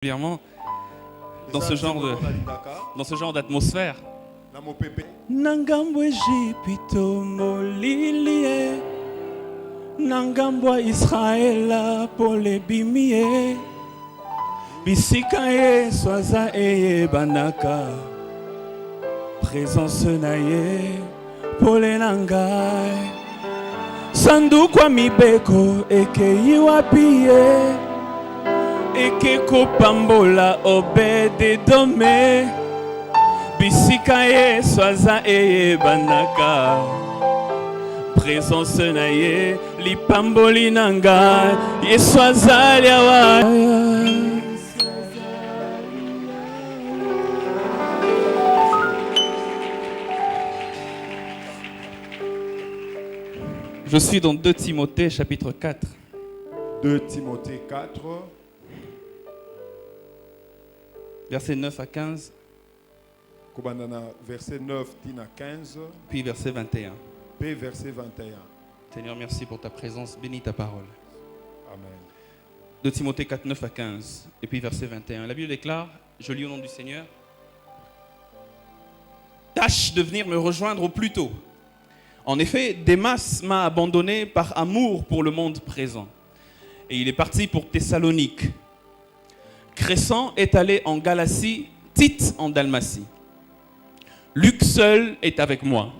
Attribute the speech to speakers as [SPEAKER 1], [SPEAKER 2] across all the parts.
[SPEAKER 1] Particulièrement dans ce genre d'atmosphère.
[SPEAKER 2] Nangambwe jipito molilie Nangambwa Israela pole bimie Bisika ye swaza eye banaka Présence naye pole nangai Sandukwa mibeko eke iwapie Eke kopambola obede dome Bisika ye swaza eye banaka Présence na ye lipamboli nanga Ye swaza liawa
[SPEAKER 1] Je suis dans 2 Timothée chapitre 4.
[SPEAKER 3] 2 Timothée 4.
[SPEAKER 1] Versets 9 à 15.
[SPEAKER 3] Verset 9 à 15.
[SPEAKER 1] Puis verset 21.
[SPEAKER 3] Puis verset 21.
[SPEAKER 1] Seigneur, merci pour ta présence. Bénis ta parole.
[SPEAKER 3] Amen.
[SPEAKER 1] 2 Timothée 4, 9 à 15. Et puis verset 21. La Bible déclare, je lis au nom du Seigneur. Tâche de venir me rejoindre au plus tôt. En effet, Démas m'a abandonné par amour pour le monde présent. Et il est parti pour Thessalonique. Crescent est allé en Galatie, Tite en Dalmatie. Luc seul est avec moi.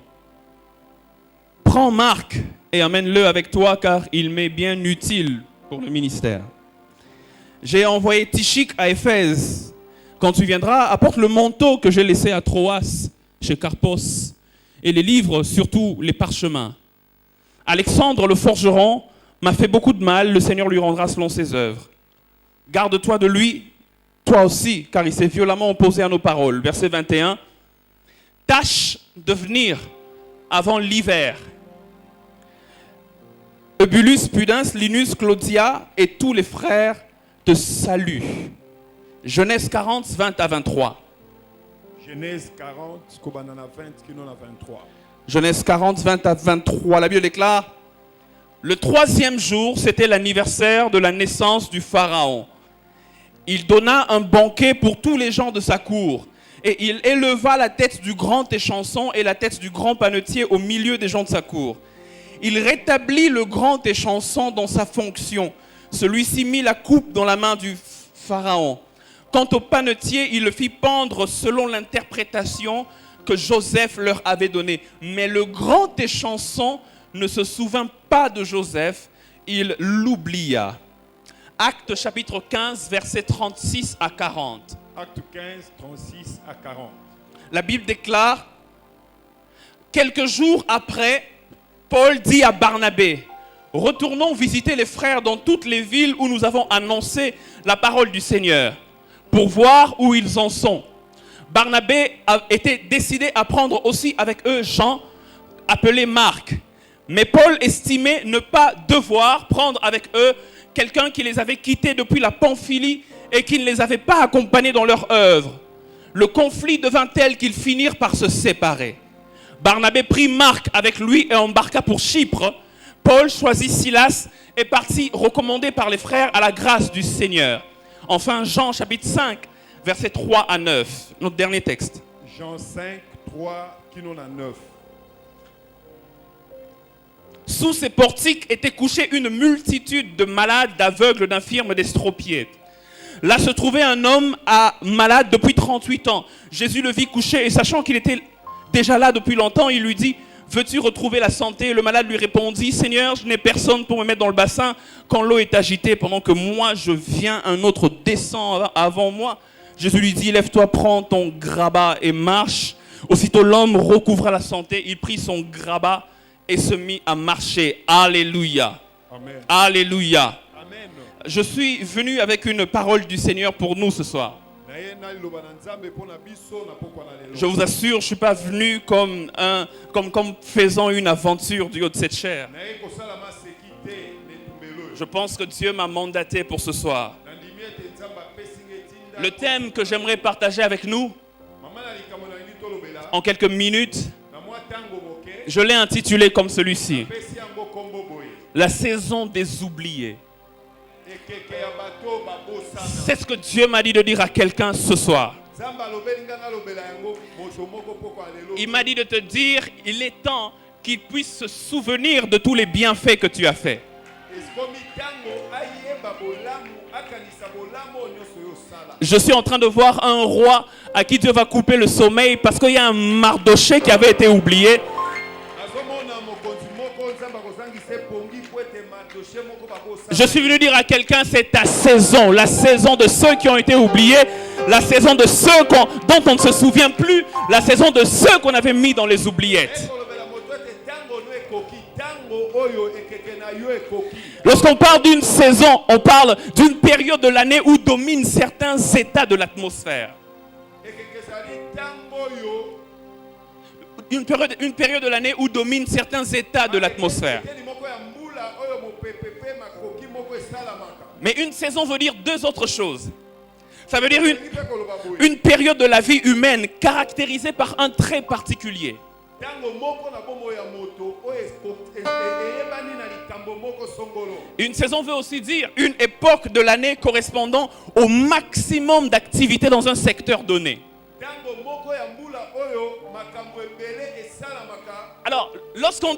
[SPEAKER 1] Prends Marc et amène-le avec toi car il m'est bien utile pour le ministère. J'ai envoyé Tychique à Éphèse. Quand tu viendras, apporte le manteau que j'ai laissé à Troas, chez Carpos, et les livres, surtout les parchemins. Alexandre le forgeron m'a fait beaucoup de mal, le Seigneur lui rendra selon ses œuvres. Garde-toi de lui, toi aussi, car il s'est violemment opposé à nos paroles. Verset 21. Tâche de venir avant l'hiver. Eubulus, Pudens, Linus, Claudia et tous les frères te saluent. Genèse 40, 20 à 23.
[SPEAKER 3] Genèse 40, 23.
[SPEAKER 1] Genèse 40, 20 à 23. La Bible déclare, le 3e jour, c'était l'anniversaire de la naissance du Pharaon. Il donna un banquet pour tous les gens de sa cour. Et il éleva la tête du grand échanson et la tête du grand panetier au milieu des gens de sa cour. Il rétablit le grand échanson dans sa fonction. Celui-ci mit la coupe dans la main du Pharaon. Quant au panetier, il le fit pendre selon l'interprétation que Joseph leur avait donnée. Mais le grand échanson ne se souvint pas de Joseph, il l'oublia. Acte chapitre 15, versets 36 à 40.
[SPEAKER 3] Acte 15, 36 à 40.
[SPEAKER 1] La Bible déclare, quelques jours après, Paul dit à Barnabé, retournons visiter les frères dans toutes les villes où nous avons annoncé la parole du Seigneur, pour voir où ils en sont. Barnabé a été décidé à prendre aussi avec eux Jean, appelé Marc. Mais Paul estimait ne pas devoir prendre avec eux quelqu'un qui les avait quittés depuis la Pamphylie et qui ne les avait pas accompagnés dans leur œuvre. Le conflit devint tel qu'ils finirent par se séparer. Barnabé prit Marc avec lui et embarqua pour Chypre. Paul choisit Silas et partit recommandé par les frères à la grâce du Seigneur. Enfin, Jean chapitre 5, versets 3 à 9, notre dernier texte.
[SPEAKER 3] Jean 5, 3, qui n'en a 9.
[SPEAKER 1] Sous ces portiques était couchée une multitude de malades, d'aveugles, d'infirmes, d'estropiés. Là se trouvait un homme malade depuis 38 ans. Jésus le vit couché et sachant qu'il était déjà là depuis longtemps, il lui dit, veux-tu retrouver la santé? Le malade lui répondit, Seigneur, je n'ai personne pour me mettre dans le bassin quand l'eau est agitée. Pendant que moi je viens, un autre descend avant moi. Jésus lui dit, lève-toi, prends ton grabat et marche. Aussitôt l'homme recouvra la santé, il prit son grabat et se mit à marcher. Alléluia.
[SPEAKER 3] Amen.
[SPEAKER 1] Alléluia.
[SPEAKER 3] Amen.
[SPEAKER 1] Je suis venu avec une parole du Seigneur pour nous ce soir. Je vous assure, je ne suis pas venu comme faisant une aventure du haut de cette chair. Je pense que Dieu m'a mandaté pour ce soir. Le thème que j'aimerais partager avec nous, en quelques minutes, je l'ai intitulé comme celui-ci. La saison des oubliés.
[SPEAKER 3] ekeke ya bato babosana.
[SPEAKER 1] C'est ce que Dieu m'a dit de dire à quelqu'un ce soir.
[SPEAKER 3] Nzambe alobeli nga nalobela yango moto moko poko alelo.
[SPEAKER 1] Il m'a dit de te dire, il est temps qu'il puisse se souvenir de tous les bienfaits que tu as faits.
[SPEAKER 3] Eskomi tango ayeba bolamu akanisa bolamu nyonso yo sala.
[SPEAKER 1] Je suis en train de voir un roi à qui Dieu va couper le sommeil parce qu'il y a un Mardoché qui avait été oublié.
[SPEAKER 3] Azomona mokonzi moko nzambe akozangisa pongi po ete Mardoché moko babosana.
[SPEAKER 1] Je suis venu dire à quelqu'un, c'est ta saison, la saison de ceux qui ont été oubliés, la saison de ceux dont on ne se souvient plus, la saison de ceux qu'on avait mis dans les oubliettes.
[SPEAKER 3] Ekolobela moto ete tango no ekoki tango oyo ekeke na yo ekoki.
[SPEAKER 1] Lorsqu'on parle d'une saison, on parle d'une période de l'année où dominent certains états de l'atmosphère.
[SPEAKER 3] Ekeke zali tango oyo
[SPEAKER 1] Une période de l'année où dominent certains états de l'atmosphère.
[SPEAKER 3] ekeli moko ya mbula oyo mopepepe makoki moko esalamaka.
[SPEAKER 1] Mais une saison veut dire deux autres choses. Ça veut dire
[SPEAKER 3] Elingi mpe koloba boye.
[SPEAKER 1] une période de la vie humaine caractérisée par un trait particulier.
[SPEAKER 3] Tango moko na bomoi ya moto oyo eyebani na likambo moko songolo.
[SPEAKER 1] Une saison veut aussi dire une époque de l'année correspondant au maximum d'activité dans un secteur donné.
[SPEAKER 3] Tango moko ya mbula oyo makambo ebele esalamaka.
[SPEAKER 1] Alors, lorsqu'on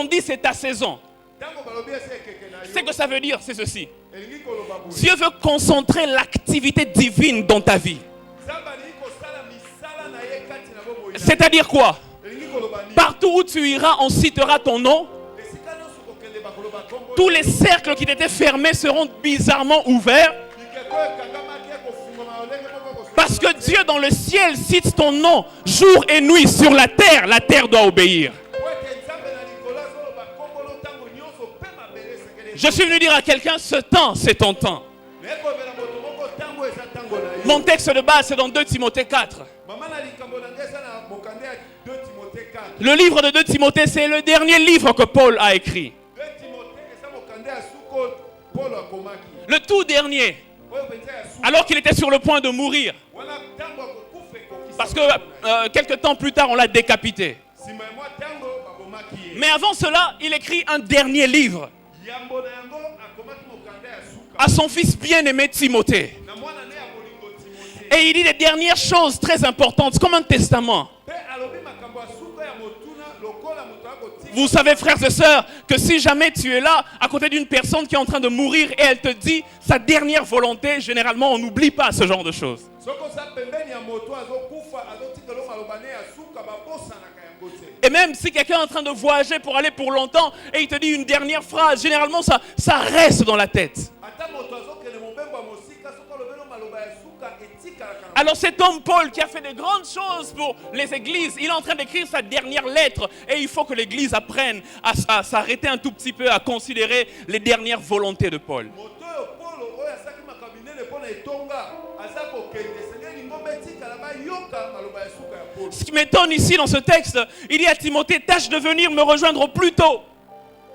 [SPEAKER 1] dit c'est ta saison,
[SPEAKER 3] Tango balobi ese ekeke na yo.
[SPEAKER 1] c'est que ça veut dire c'est ceci.
[SPEAKER 3] Elingi koloba boye.
[SPEAKER 1] Dieu veut concentrer l'activité divine dans ta vie.
[SPEAKER 3] Nzambe alingi kosala misala na ye kati na bomoi na yo.
[SPEAKER 1] C'est-à-dire quoi?
[SPEAKER 3] Elingi koloba nini?
[SPEAKER 1] Partout où tu iras, on citera ton nom.
[SPEAKER 3] Esika nyonso kokende bakoloba kombo.
[SPEAKER 1] Tous les cercles qui t'étaient fermés seront bizarrement ouverts.
[SPEAKER 3] Bikeko ekangamaki ekofungwama lolenge moko kosola.
[SPEAKER 1] Parce que Dieu dans le ciel cite ton nom jour et nuit sur la terre doit obéir.
[SPEAKER 3] Po ete Nzambe na likolo azoloba kombolo ntango nyonso mpe mabele esekele.
[SPEAKER 1] Je suis venu dire à quelqu'un, ce temps, c'est ton temps.
[SPEAKER 3] Ekobela moto moko ntango eza ntango na yo.
[SPEAKER 1] Mon texte de base, c'est dans 2 Timothée 4.
[SPEAKER 3] Mama na likambo na ngai eza na mokanda ya 2 Timothée 4.
[SPEAKER 1] Le livre de 2 Timothée, c'est le dernier livre que Paul a écrit.
[SPEAKER 3] 2 Timothée eza mokanda ya suko Paul akomaki.
[SPEAKER 1] Le tout dernier,
[SPEAKER 3] Oyo penza ya suko.
[SPEAKER 1] alors qu'il était sur le point de mourir.
[SPEAKER 3] Wana ntango akokufa ekokisa.
[SPEAKER 1] Parce que quelques temps plus tard, on l'a décapité.
[SPEAKER 3] Nsima ya mwa ntango babomaki ye.
[SPEAKER 1] Mais avant cela, il écrit un dernier livre
[SPEAKER 3] Yambo na yango akomaki mokanda ya suka.
[SPEAKER 1] à son fils bien-aimé Timothée.
[SPEAKER 3] Na mwana ne ya bolingo Timothée.
[SPEAKER 1] Et il dit des dernières choses très importantes, comme un testament.
[SPEAKER 3] Pe alobi makambo ya suka ya motuna lokola moto akotika.
[SPEAKER 1] Vous savez, frères et sœurs, que si jamais tu es là, à côté d'une personne qui est en train de mourir et elle te dit sa dernière volonté, généralement, on n'oublie pas ce genre de choses.
[SPEAKER 3] Soko sa pembeni ya moto azokufa azotikelo maloba ne ya suka babosanaka yango te.
[SPEAKER 1] Et même si quelqu'un est en train de voyager pour aller pour longtemps et il te dit une dernière phrase, généralement, ça reste dans la tête.
[SPEAKER 3] Ata moto azokende mobembo ya mosika soko alobeli maloba ya suka etikalaka na.
[SPEAKER 1] Alors cet homme Paul qui a fait de grandes choses pour les églises, il est en train d'écrire sa dernière lettre et il faut que l'église apprenne à s'arrêter un tout petit peu, à considérer les dernières volontés de Paul.
[SPEAKER 3] Moto oyo Polo oyo asaki makambo minene mpona etonga aza kokende sengeli ngombe etikala bayoka maloba ya suka ya Polo.
[SPEAKER 1] Ce qui m'étonne ici dans ce texte, il dit à Timothée, tâche de venir me rejoindre au plus tôt.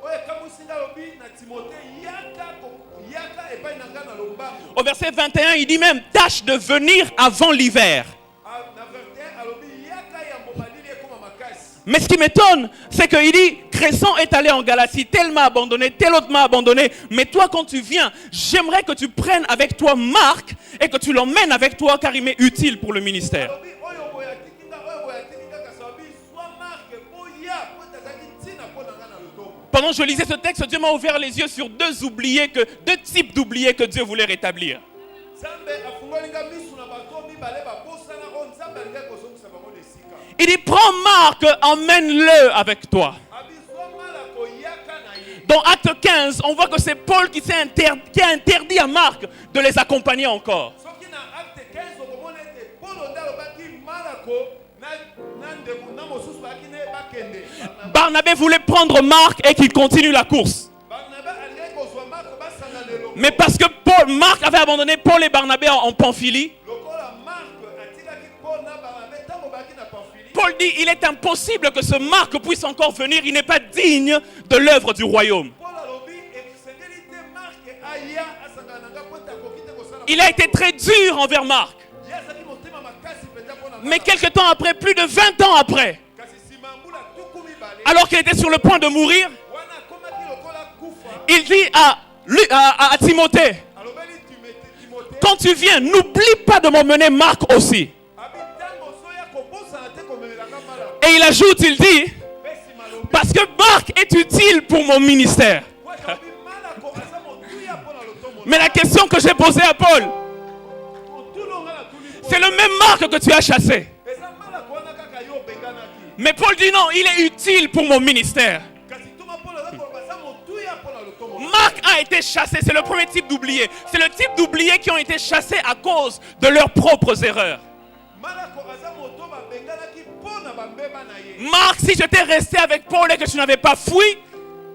[SPEAKER 3] Oyo ekamusinga alobi na Timothée yaka epai na ngai na lombango.
[SPEAKER 1] Au verset 21, il dit même, tâche de venir avant l'hiver.
[SPEAKER 3] Na 21 alobi yaka ya mobalili ekoma makasi.
[SPEAKER 1] Mais ce qui m'étonne, c'est qu'il dit, Crescent est allé en Galatie, tel m'a abandonné, tel autre m'a abandonné. Mais toi, quand tu viens, j'aimerais que tu prennes avec toi Marc et que tu l'emmènes avec toi car il m'est utile pour le ministère.
[SPEAKER 3] Alobi oyo boya tikinga oyo boya tikinga kasi alobi soit marque boya po tazaki ntina po na ngai na lotongo.
[SPEAKER 1] Pendant que je lisais ce texte, Dieu m'a ouvert les yeux sur deux types d'oubliés que Dieu voulait rétablir.
[SPEAKER 3] Nzambe afungoli nga misu na bato mibale babosana oyo Nzambe alingi kozongisa bango na esika.
[SPEAKER 1] Il dit, prends Marc, emmène-le avec toi.
[SPEAKER 3] Abi soit mala koyaka na ye.
[SPEAKER 1] Dans Acte 15, on voit que c'est Paul qui a interdit à Marc de les accompagner encore.
[SPEAKER 3] Soki na acte 15 okomona ete Polo nde alobaki malako na ndeko na mosusu baki ne bakende.
[SPEAKER 1] Barnabé voulait prendre Marc et qu'il continue la course.
[SPEAKER 3] Barnabé alingi kozwa Marko basanga lelo.
[SPEAKER 1] Mais parce que Marc avait abandonné Paul et Barnabé en Pamphylie,
[SPEAKER 3] Lokola Marko atikaki Paul na Barnabé ntango baki na Pamphylie.
[SPEAKER 1] Paul dit, il est impossible que ce Marc puisse encore venir, il n'est pas digne de l'œuvre du royaume.
[SPEAKER 3] Paul alobi esengeli te Mark aya asanga na nga po te akoki te kosala.
[SPEAKER 1] Il a été très dur envers Marc.
[SPEAKER 3] Ye azalaki motema makasi mpenza mpo na nga.
[SPEAKER 1] Mais quelque temps après, plus de 20 ans après,
[SPEAKER 3] Kasi nsima ya mbula tuku mibale
[SPEAKER 1] alors qu'il était sur le point de mourir,
[SPEAKER 3] wana akomaki lokola kufa
[SPEAKER 1] il dit à
[SPEAKER 2] à Timothée,
[SPEAKER 3] alobeli Timothée
[SPEAKER 2] quand tu viens, n'oublie pas de m'emmener Marc aussi.
[SPEAKER 3] abitango soya kobosana te komelelanga mala
[SPEAKER 2] Et il ajoute, il dit,
[SPEAKER 3] pesi malobi
[SPEAKER 2] parce que Marc est utile pour mon ministère.
[SPEAKER 3] po alobi mala ko aza motuya mpona lotomo
[SPEAKER 2] Mais la question que j'ai posée à Paul,
[SPEAKER 3] motulonga na tuli po
[SPEAKER 2] c'est le même Marc que tu as chassé.
[SPEAKER 3] eza mala ko wana kaka yo obenganaki
[SPEAKER 2] Mais Paul dit non, il est utile pour mon ministère.
[SPEAKER 3] kasi tuma polo aza koloba aza motuya mpona lotomo
[SPEAKER 2] Marc a été chassé, c'est le premier type d'oubliés. C'est le type d'oubliés qui ont été chassés à cause de leurs propres erreurs.
[SPEAKER 3] mala ko aza moto babenganaki mpona bambeba na ye
[SPEAKER 2] Marc, si j'étais resté avec Paul et que tu n'avais pas fui,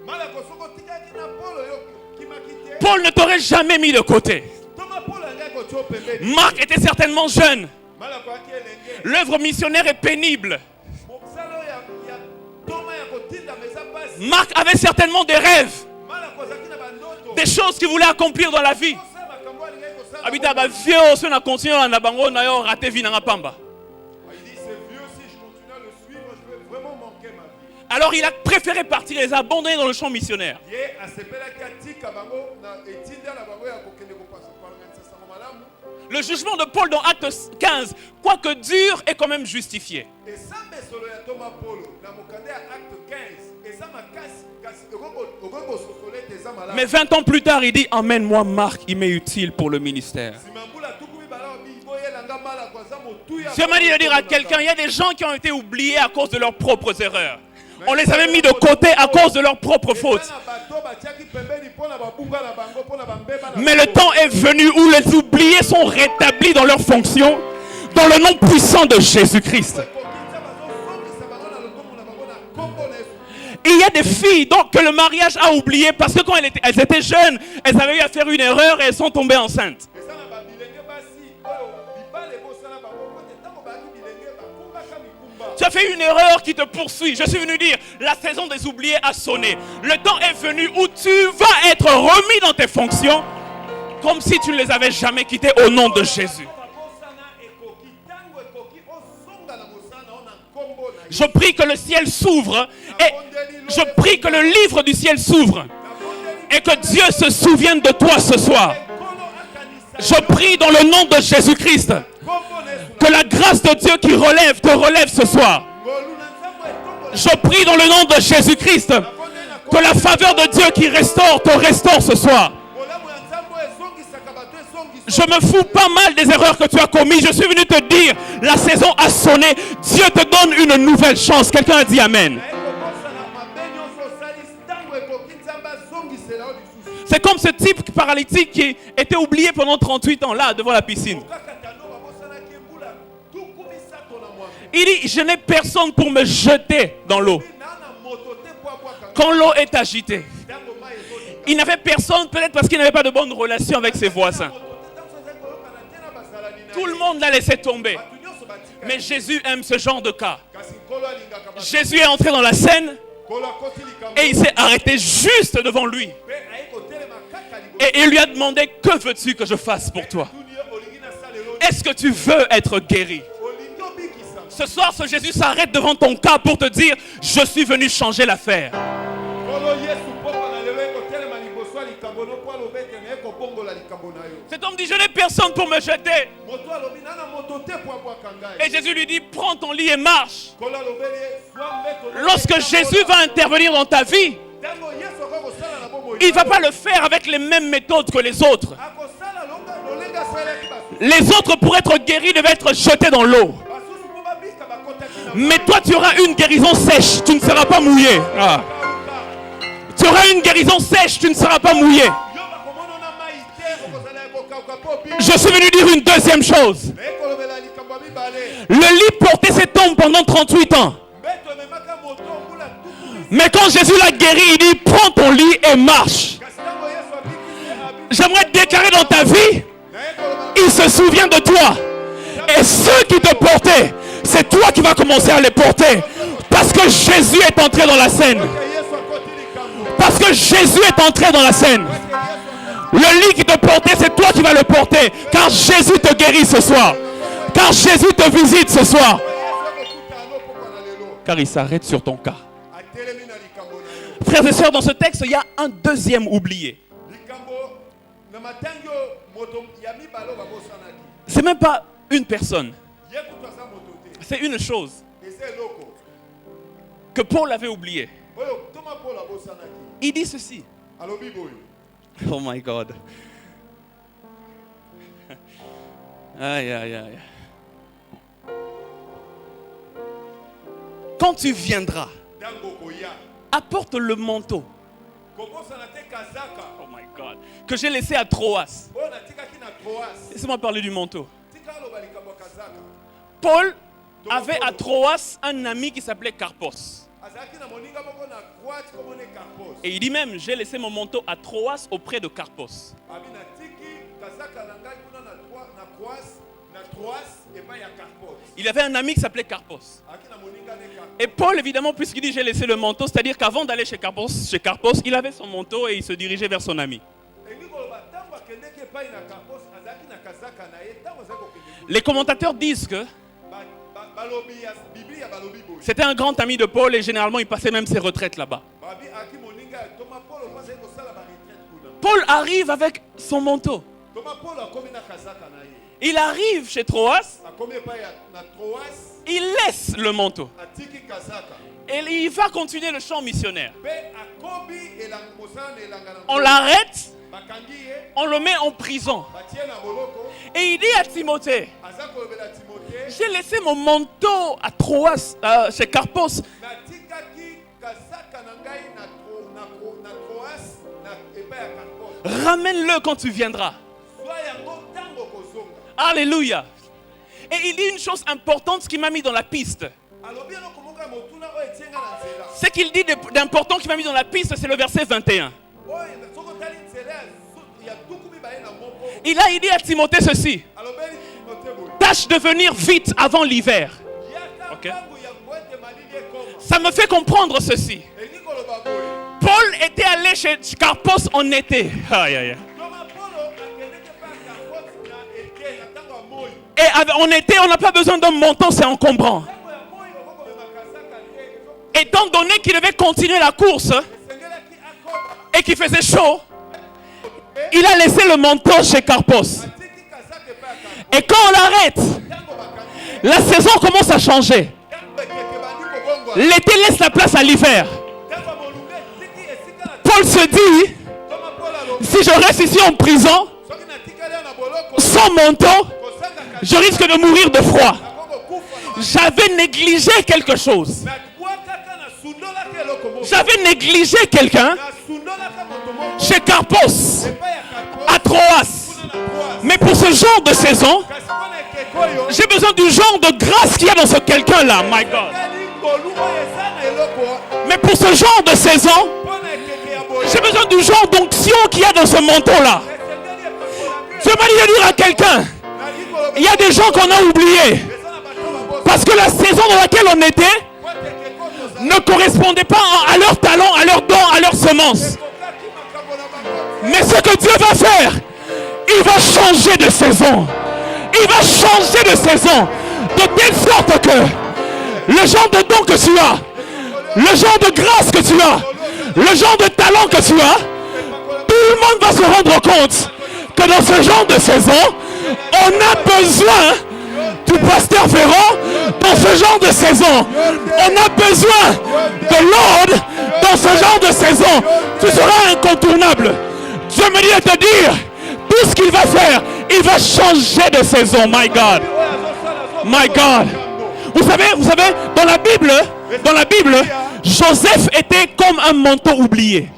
[SPEAKER 3] mala ko soko tikaki na polo yo kimaki te
[SPEAKER 2] Paul ne t'aurait jamais mis de côté.
[SPEAKER 3] toma polo yangai kotia pembeni
[SPEAKER 2] Marc était certainement jeune.
[SPEAKER 3] mala ko aki elenge
[SPEAKER 2] L'œuvre missionnaire est pénible.
[SPEAKER 3] mosala oyo ya toma ya kotinda meza pasi
[SPEAKER 2] Marc avait certainement des rêves,
[SPEAKER 3] mala ko azalaki na bandoto
[SPEAKER 2] des choses qu'il voulait accomplir dans la vie.
[SPEAKER 3] kosala makambo alingai kosala
[SPEAKER 2] Habita ba vieux so na continuer na bango na yo raté vie na pamba.
[SPEAKER 3] il dit c'est vieux si je continue à le suivre je vais vraiment manquer ma vie
[SPEAKER 2] Alors il a préféré partir et les abandonner dans le champ missionnaire.
[SPEAKER 3] ye asepelaki atika bango na etinda na bango ya kokende kopanganisa sango malamu
[SPEAKER 2] Le jugement de Paul dans Actes 15, quoique dur, est quand même justifié.
[SPEAKER 3] esambe solo ya toma polo na mokanda ya acte 15 eza makasi kasi okoki kososole ete eza malamu
[SPEAKER 2] Mais 20 ans plus tard, il dit, emmène-moi Marc, il m'est utile pour le ministère.
[SPEAKER 3] nsima mbula tuku mibala obi boyelanga mala ko aza motuya
[SPEAKER 2] Dieu m'a dit de dire à quelqu'un, il y a des gens qui ont été oubliés à cause de leurs propres erreurs. On les avait mis de côté à cause de leurs propres fautes. Mais le temps est venu où les oubliés sont rétablis dans leurs fonctions, dans le nom puissant de Jésus-Christ. Il y a des filles donc, que le mariage a oubliées parce que quand elles étaient jeunes, elles avaient eu à faire une erreur et elles sont tombées enceintes. Tu as fait une erreur qui te poursuit. Je suis venu dire, la saison des oubliés a sonné. Le temps est venu où tu vas être remis dans tes fonctions comme si tu ne les avais jamais quittées au nom de Jésus. Je prie que le ciel s'ouvre et je prie que le livre du ciel s'ouvre et que Dieu se souvienne de toi ce soir. Je prie dans le nom de Jésus-Christ que la grâce de Dieu qui relève te relève ce soir. Je prie dans le nom de Jésus-Christ que la faveur de Dieu qui restaure te restaure ce soir. Je me fous pas mal des erreurs que tu as commises. Je suis venu te dire, la saison a sonné. Dieu te donne une nouvelle chance. Quelqu'un a dit Amen. C'est comme ce type paralytique qui était oublié pendant 38 ans là devant la piscine. Il dit, je n'ai personne pour me jeter dans l'eau. Quand l'eau est agitée. Il n'avait personne peut-être parce qu'il n'avait pas de bonne relation avec ses voisins. Tout le monde l'a laissé tomber. Mais Jésus aime ce genre de cas. Jésus est entré dans la scène et il s'est arrêté juste devant lui. Et il lui a demandé, que veux-tu que je fasse pour toi? Est-ce que tu veux être guéri? Ce soir, ce Jésus s'arrête devant ton cas pour te dire, je suis venu changer l'affaire. Cet homme dit, je n'ai personne pour me jeter. Et Jésus lui dit, prends ton lit et marche. Lorsque Jésus va intervenir dans ta vie, il ne va pas le faire avec les mêmes méthodes que les autres. Les autres, pour être guéris, devaient être jetés dans l'eau. Mais toi, tu auras une guérison sèche, tu ne seras pas mouillé. Ah. Tu auras une guérison sèche, tu ne seras pas mouillé. Je suis venu dire une deuxième chose. Le lit portait cet homme pendant 38 ans. Mais quand Jésus l'a guéri, il dit, prends ton lit et marche. J'aimerais te déclarer dans ta vie, il se souvient de toi. Et ceux qui te portaient, c'est toi qui vas commencer à les porter. Parce que Jésus est entré dans la scène. Parce que Jésus est entré dans la scène. Le lit qui te portait, c'est toi qui vas le porter. Car Jésus te guérit ce soir. Car Jésus te visite ce soir. Car il s'arrête sur ton cas. Frères et sœurs, dans ce texte, il y a un deuxième oublié. C'est même pas une personne. C'est une chose que Paul avait oublié. Il dit ceci. Oh my God. Aïe, aïe, aïe. Quand tu viendras, apporte le manteau. Oh my God. Que j'ai laissé à Troas. Laissez-moi parler du manteau. Paul avait à Troas un ami qui s'appelait Carpos. Et il dit même, j'ai laissé mon manteau à Troas auprès de Carpos. Il avait un ami qui s'appelait Carpos. Et Paul, évidemment, puisqu'il dit j'ai laissé le manteau, c'est-à-dire qu'avant d'aller chez Carpos, il avait son manteau et il se dirigeait vers son ami. Les commentateurs disent que c'était un grand ami de Paul et généralement il passait même ses retraites là-bas. Paul arrive avec son manteau. Il arrive chez Troas. Il laisse le manteau. Et il va continuer le chant missionnaire. On l'arrête. On le met en prison. Et il dit à Timothée, j'ai laissé mon manteau à Troas, chez Carpos. Ramène-le quand tu viendras. Alléluia. Et il dit une chose importante qui m'a mis dans la piste. Ce qu'il dit d'important qui m'a mis dans la piste, c'est le verset 21. Il dit à Timothée ceci. Tâche de venir vite avant l'hiver. Okay. Ça me fait comprendre ceci. Paul était allé chez Carpos en été. Aïe, aïe. Et en été, on n'a pas besoin d'un manteau, c'est encombrant. Étant donné qu'il devait continuer la course et qu'il faisait chaud, il a laissé le manteau chez Carpos. Et quand on l'arrête, la saison commence à changer. L'été laisse la place à l'hiver. Paul se dit, si je reste ici en prison, sans manteau, je risque de mourir de froid. J'avais négligé quelque chose. J'avais négligé quelqu'un chez Carpos, à Troas. Mais pour ce genre de saison, j'ai besoin du genre de grâce qu'il y a dans ce quelqu'un-là. My God. Mais pour ce genre de saison, j'ai besoin du genre d'onction qu'il y a dans ce manteau-là. Je m'a dit de dire à quelqu'un, il y a des gens qu'on a oubliés. Parce que la saison dans laquelle on était ne correspondait pas à leur talent, à leur don, à leur semence. Mais ce que Dieu va faire, il va changer de saison. Il va changer de saison. De telle sorte que le genre de don que tu as, le genre de grâce que tu as, le genre de talent que tu as, tout le monde va se rendre compte que dans ce genre de saison, on a besoin du pasteur Ferrand dans ce genre de saison. On a besoin de l'ordre dans ce genre de saison. Tu seras incontournable. Dieu me dit de te dire, tout ce qu'il va faire, il va changer de saison. My God. My God. Vous savez, dans la Bible, Joseph était comme un manteau oublié.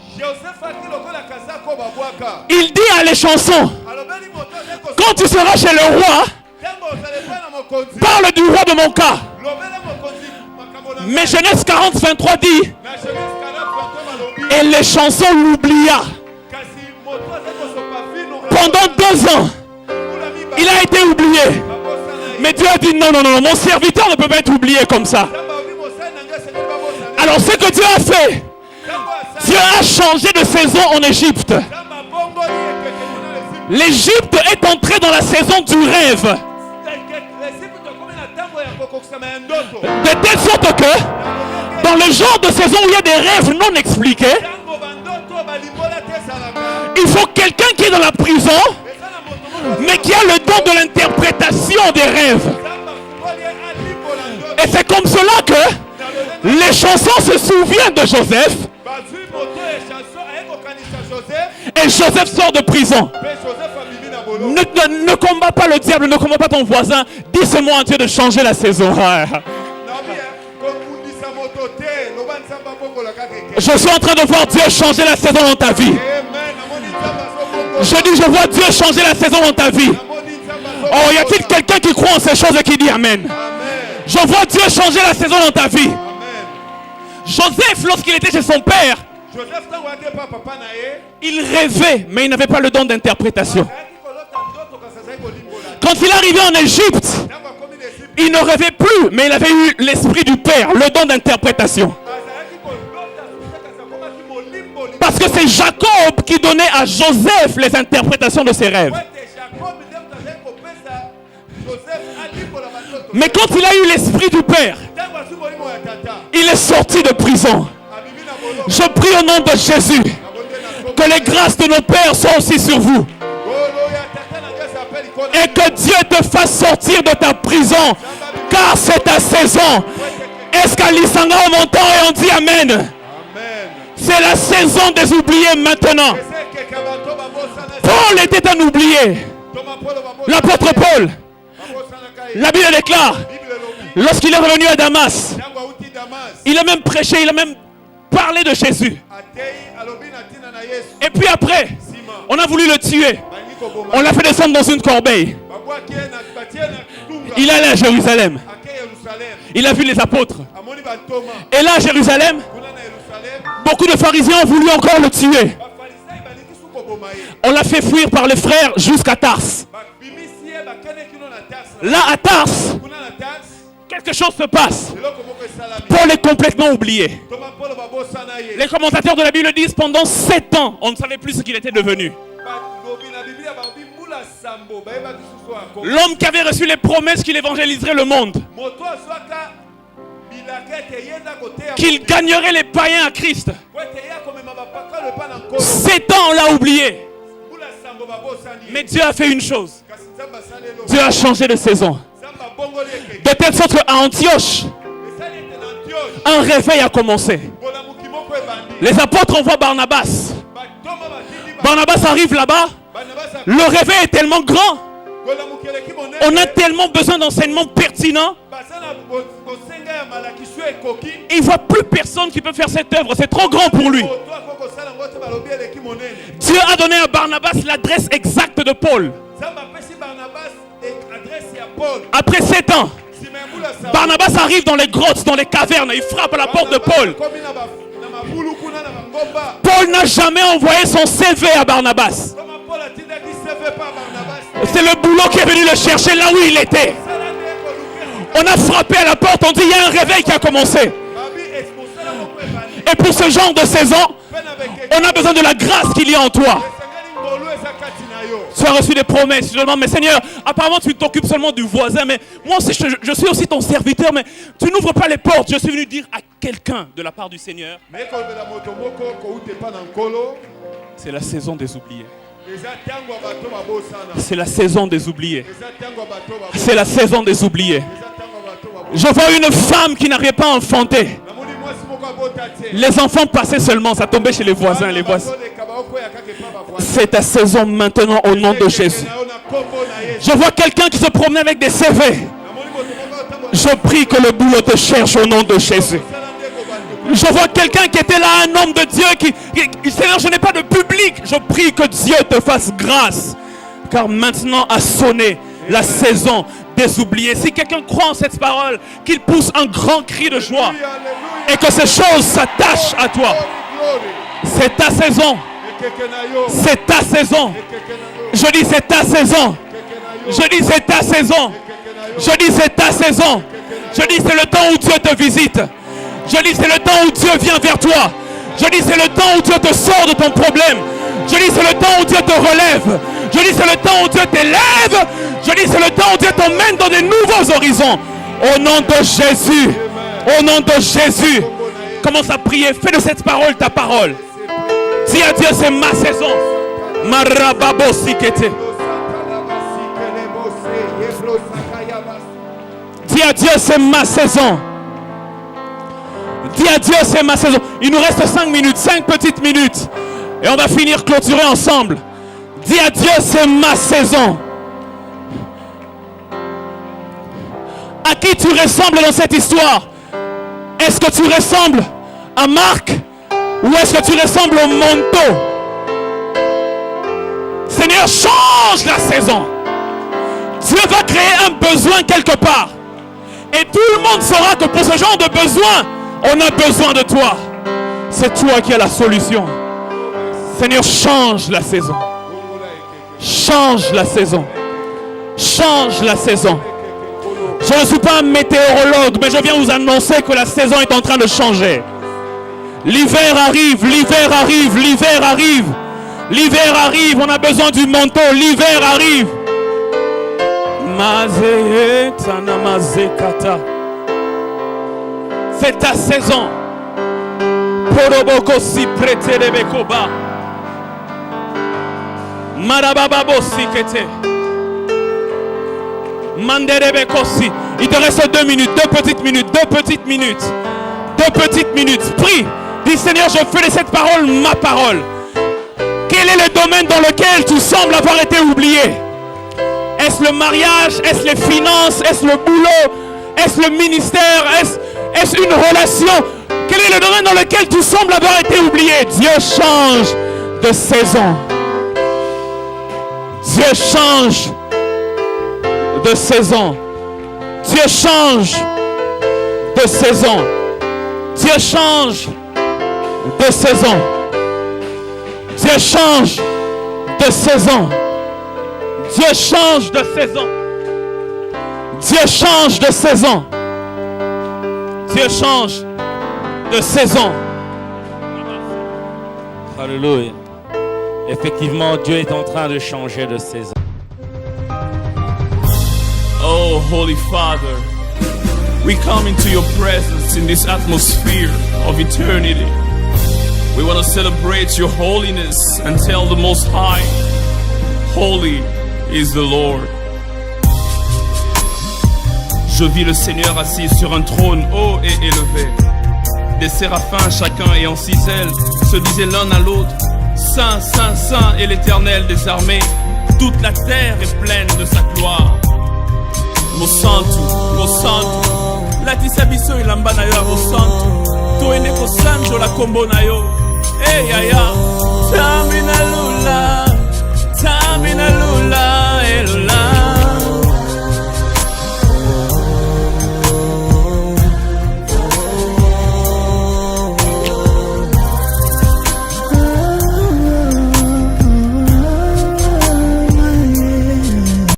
[SPEAKER 2] Il dit à les chansons, quand tu seras chez le roi, parle du roi de mon cas. Mais Genèse 40, 23 dit, et les chansons l'oublia. Pendant 2 ans, il a été oublié. Mais Dieu a dit non, mon serviteur ne peut pas être oublié comme ça. Alors ce que Dieu a fait, Dieu a changé de saison en Égypte. L'Égypte est entrée dans la saison du rêve. De telle sorte que, dans le genre de saison où il y a des rêves non expliqués, Il faut quelqu'un qui est dans la prison, mais qui a le don de l'interprétation des rêves. Et c'est comme cela que les chansons se souviennent de Joseph. Et Joseph sort de prison. Ne combat pas le diable, ne combat pas ton voisin. Dis seulement à Dieu de changer la saison. Je suis en train de voir Dieu changer la saison dans ta vie. Je vois Dieu changer la saison dans ta vie. Oh, y a-t-il quelqu'un qui croit en ces choses et qui dit Amen? Je vois Dieu changer la saison dans ta vie. Joseph, lorsqu'il était chez son père, il rêvait, mais il n'avait pas le don d'interprétation. Quand il arrivait en Égypte, il ne rêvait plus, mais il avait eu l'esprit du Père, le don d'interprétation. Parce que c'est Jacob qui donnait à Joseph les interprétations de ses rêves. Mais quand il a eu l'esprit du Père, il est sorti de prison. Je prie au nom de Jésus que les grâces de nos pères soient aussi sur vous. Et que Dieu te fasse sortir de ta prison, car c'est ta saison. Est-ce qu'à l'Isanga on m'entend et on dit Amen? C'est la saison des oubliés maintenant. Paul était un oublié. L'apôtre Paul, la Bible déclare, lorsqu'il est revenu à Damas, il a même prêché, il a même parlé de Jésus. Et puis après, on a voulu le tuer. On l'a fait descendre dans une corbeille. Il est allé à Jérusalem. Il a vu les apôtres. Et là à Jérusalem, beaucoup de pharisiens ont voulu encore le tuer. On l'a fait fuir par les frères jusqu'à Tars. Là à Tars, quelque chose se passe. Paul est complètement oublié. Les commentateurs de la Bible disent pendant 7 ans, on ne savait plus ce qu'il était devenu. L'homme qui avait reçu les promesses qu'il évangéliserait le monde, qu'il gagnerait les païens à Christ. 7 ans on l'a oublié. Mais Dieu a fait une chose. Dieu a changé de saison. De telle sorte qu'à Antioche, un réveil a commencé. Les apôtres envoient Barnabas. Barnabas arrive là-bas. Le réveil est tellement grand. On a tellement besoin d'enseignements pertinents. Il ne voit plus personne qui peut faire cette œuvre. C'est trop grand pour lui. Dieu a donné à Barnabas l'adresse exacte de Paul. Après 7 ans, Barnabas arrive dans les grottes, dans les cavernes. Il frappe à la porte de Paul. Paul n'a jamais envoyé son CV à Barnabas. C'est le boulot qui est venu le chercher là où il était. On a frappé à la porte, on dit il y a un réveil qui a commencé. Et pour ce genre de saison, on a besoin de la grâce qu'il y a en toi. Tu as reçu des promesses. Je demande, mais Seigneur, apparemment tu t'occupes seulement du voisin, mais moi aussi, je suis aussi ton serviteur, mais tu n'ouvres pas les portes. Je suis venu dire à quelqu'un de la part du Seigneur, c'est la saison des oubliés. C'est la saison des oubliés. C'est la saison des oubliés. Je vois une femme qui n'arrivait pas à enfanter. Les enfants passaient seulement, ça tombait chez les voisins. C'est ta saison maintenant au nom de Jésus. Je vois quelqu'un qui se promenait avec des CV. Je prie que le boulot te cherche au nom de Jésus. Je vois quelqu'un qui était là, un homme de Dieu qui Seigneur, je n'ai pas de public. Je prie que Dieu te fasse grâce. Car maintenant a sonné la saison des oubliés. Si quelqu'un croit en cette parole, qu'il pousse un grand cri de joie et que ces choses s'attachent à toi. C'est ta saison. C'est ta saison. Je dis c'est ta saison. Je dis c'est ta saison. Je dis c'est ta saison. Je dis c'est le temps où Dieu te visite. Je dis c'est le temps où Dieu vient vers toi. Je dis c'est le temps où Dieu te sort de ton problème. Je dis c'est le temps où Dieu te relève. Je dis c'est le temps où Dieu t'élève. Je dis c'est le temps où Dieu t'emmène dans de nouveaux horizons. Au nom de Jésus. Au nom de Jésus. Commence à prier. Fais de cette parole ta parole. Dis Dis à Dieu, c'est ma saison. Marababo sikete. Dis à Dieu, c'est ma saison. Dis à Dieu, c'est ma saison. Il nous reste 5 minutes, 5 petites minutes. Et on va finir clôturer ensemble. Dis à Dieu, c'est ma saison. À qui tu ressembles dans cette histoire? Est-ce que tu ressembles à Marc ou est-ce que tu ressembles au manteau? Seigneur, change la saison. Dieu va créer un besoin quelque part. Et tout le monde saura que pour ce genre de besoin, on a besoin de toi. C'est toi qui as la solution. Seigneur, change la saison. Change la saison. Change la saison. Je ne suis pas un météorologue, mais je viens vous annoncer que la saison est en train de changer. L'hiver arrive, l'hiver arrive, l'hiver arrive. L'hiver arrive, on a besoin du manteau, l'hiver arrive. C'est ta saison. Poroboko si prete de bekoba. Marababo si kete. Manderebekosi. Il te reste 2 minutes, 2 petites minutes, 2 petites minutes. 2 petites minutes. Prie. Dis Seigneur, je fais de cette parole ma parole. Quel est le domaine dans lequel tu sembles avoir été oublié? Est-ce le mariage? Est-ce les finances? Est-ce le boulot? Est-ce le ministère? Est-ce une relation? Quel est le domaine dans lequel tu sembles avoir été oublié? Dieu change de saison. Dieu change de saison. Dieu change de saison. Dieu change de saison. Dieu change de saison. Dieu change de saison. Dieu change de saison. Dieu change de saison.
[SPEAKER 4] Alléluia. Effectivement, Dieu est en train de changer de saison.
[SPEAKER 2] Oh, Holy Father, we come into your presence in this atmosphere of eternity. We want to celebrate your holiness and tell the Most High, holy is the Lord. Je vis le Seigneur assis sur un trône haut et élevé. Des séraphins, chacun ayant 6 ailes, se disaient l'un à l'autre: Saint, Saint, Saint est l'Éternel des armées. Toute la terre est pleine de sa gloire. Mosantu, latisa biso ilamba na yo ya mosantu. Toene kosanjo la kombo na yo. Hey, yaya, Tamina Lula, Tamina Lula.